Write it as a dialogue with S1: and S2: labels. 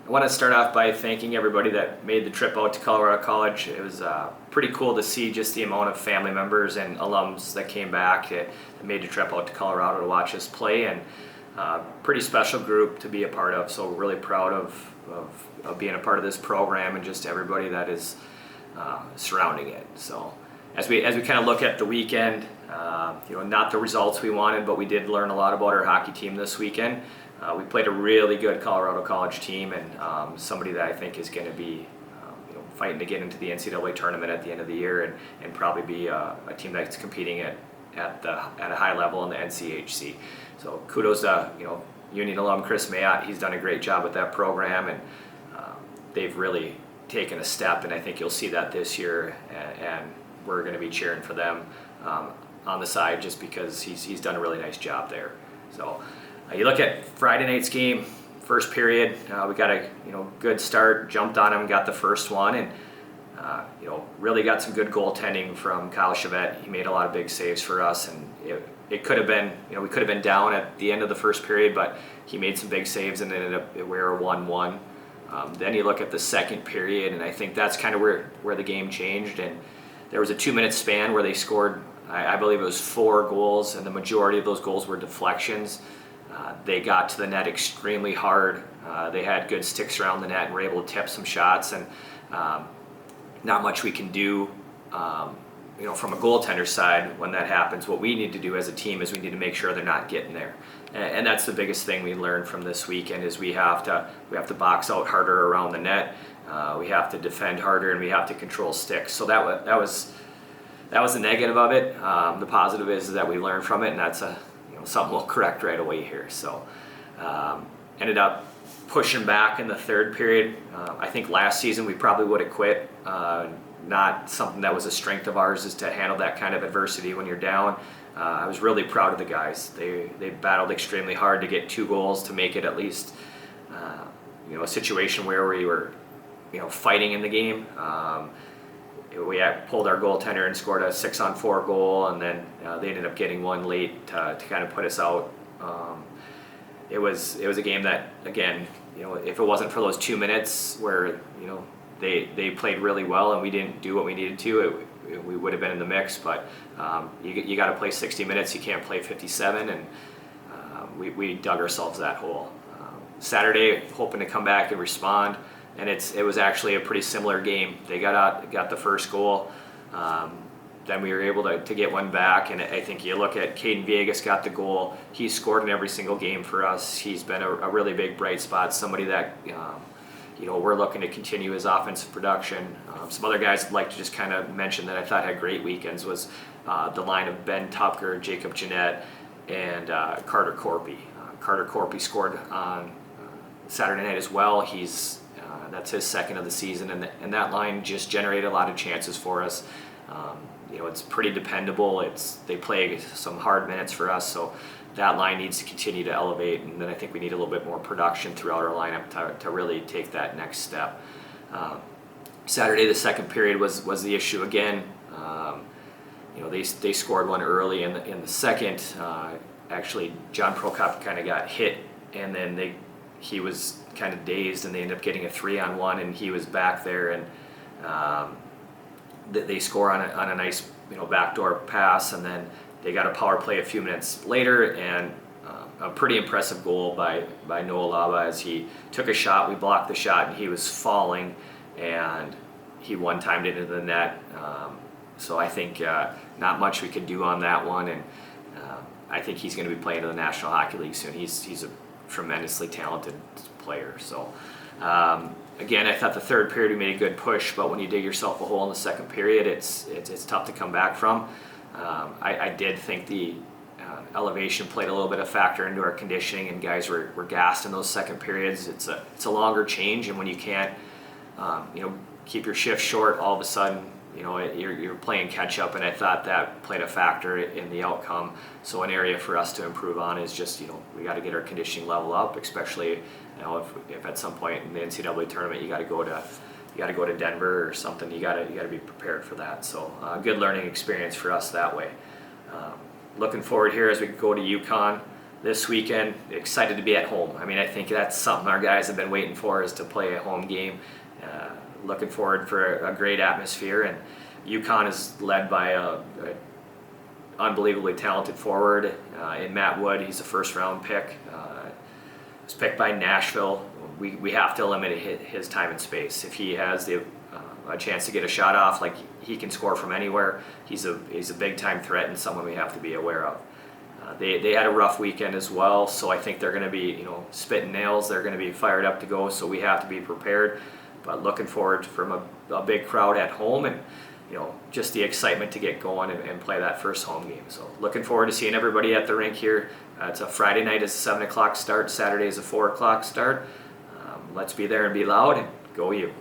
S1: I want to start off by thanking everybody that made the trip out to Colorado College. It was pretty cool to see just the amount of family members and alums that came back that made the trip out to Colorado to watch us play, and pretty special group to be a part of. So we're really proud of being a part of this program and just everybody that is surrounding it. So as we kind of look at the weekend, not the results we wanted, but we did learn a lot about our hockey team this weekend. We played a really good Colorado College team, and somebody that I think is going to be fighting to get into the NCAA tournament at the end of the year, and probably be a team that's competing at a high level in the NCHC. So kudos to Union alum Chris Mayotte. He's done a great job with that program, and they've really taken a step, and I think you'll see that this year, and we're going to be cheering for them on the side just because he's done a really nice job there. So you look at Friday night's game, first period, we got a good start, jumped on him, got the first one, and really got some good goaltending from Kyle Chavette. He made a lot of big saves for us, and it could have been, we could have been down at the end of the first period, but he made some big saves and ended up we were 1-1. Then you look at the second period, and I think that's kind of where the game changed, and there was a 2-minute span where they scored, I believe it was 4 goals, and the majority of those goals were deflections. They got to the net extremely hard. They had good sticks around the net and were able to tip some shots, and not much we can do from a goaltender side when that happens. What we need to do as a team is we need to make sure they're not getting there. And that's the biggest thing we learned from this weekend is we have to box out harder around the net. We have to defend harder, and we have to control sticks. So that was the negative of it. The positive is that we learned from it, and that's something we'll correct right away here. So ended up pushing back in the third period. I think last season we probably would have quit. Not something that was a strength of ours is to handle that kind of adversity when you're down. I was really proud of the guys. They battled extremely hard to get 2 goals to make it at least a situation where we were fighting in the game. We pulled our goaltender and scored a 6-on-4 goal, and then they ended up getting one late to kind of put us out. It was a game that, again, if it wasn't for those 2 minutes where they played really well and we didn't do what we needed to, we would have been in the mix. But you got to play 60 minutes. You can't play 57, and we dug ourselves that hole. Saturday, hoping to come back and respond. And it was actually a pretty similar game. They got the first goal. Then we were able to get one back, and I think you look at Caden Viegas got the goal. He scored in every single game for us. He's been a really big bright spot, somebody that we're looking to continue his offensive production. Some other guys I'd like to just kind of mention that I thought had great weekends was the line of Ben Tupker, Jacob Jeanette, and Carter Corpy. Carter Corpy scored on Saturday night as well. That's his second of the season, and that line just generated a lot of chances for us. It's pretty dependable. They play some hard minutes for us, so that line needs to continue to elevate, and then I think we need a little bit more production throughout our lineup to really take that next step. Saturday, the second period was the issue again. They scored one early in the second. Actually, John Prokop kind of got hit, and then he was kind of dazed, and they ended up getting a 3-on-1, and he was back there, and they score on a nice backdoor pass, and then they got a power play a few minutes later, and a pretty impressive goal by Noah Laba as he took a shot. We blocked the shot, and he was falling, and he one-timed it into the net. So I think not much we could do on that one, and I think he's going to be playing in the National Hockey League soon. He's a tremendously talented player. So again, I thought the third period we made a good push, but when you dig yourself a hole in the second period, it's tough to come back from. I did think the elevation played a little bit of factor into our conditioning, and guys were gassed in those second periods. It's a longer change, and when you can't keep your shift short, all of a sudden you're playing catch up, and I thought that played a factor in the outcome. So an area for us to improve on is just we got to get our conditioning level up, especially if at some point in the NCAA tournament you got to go to Denver or something. You got to be prepared for that. So good learning experience for us that way. Looking forward here as we go to UConn. this weekend. Excited to be at home. I mean, I think that's something our guys have been waiting for, is to play a home game. Looking forward for a great atmosphere, and UConn is led by a unbelievably talented forward in Matt Wood. He's a first-round pick. Was picked by Nashville. We have to limit his time and space. If he has a chance to get a shot off, like, he can score from anywhere. He's a big-time threat and someone we have to be aware of. They had a rough weekend as well, so I think they're going to be spitting nails. They're going to be fired up to go, so we have to be prepared. But looking forward from a big crowd at home, and just the excitement to get going and play that first home game. So looking forward to seeing everybody at the rink here. It's a Friday night, it's a 7 o'clock start. Saturday is a 4 o'clock start. Let's be there and be loud, and go U.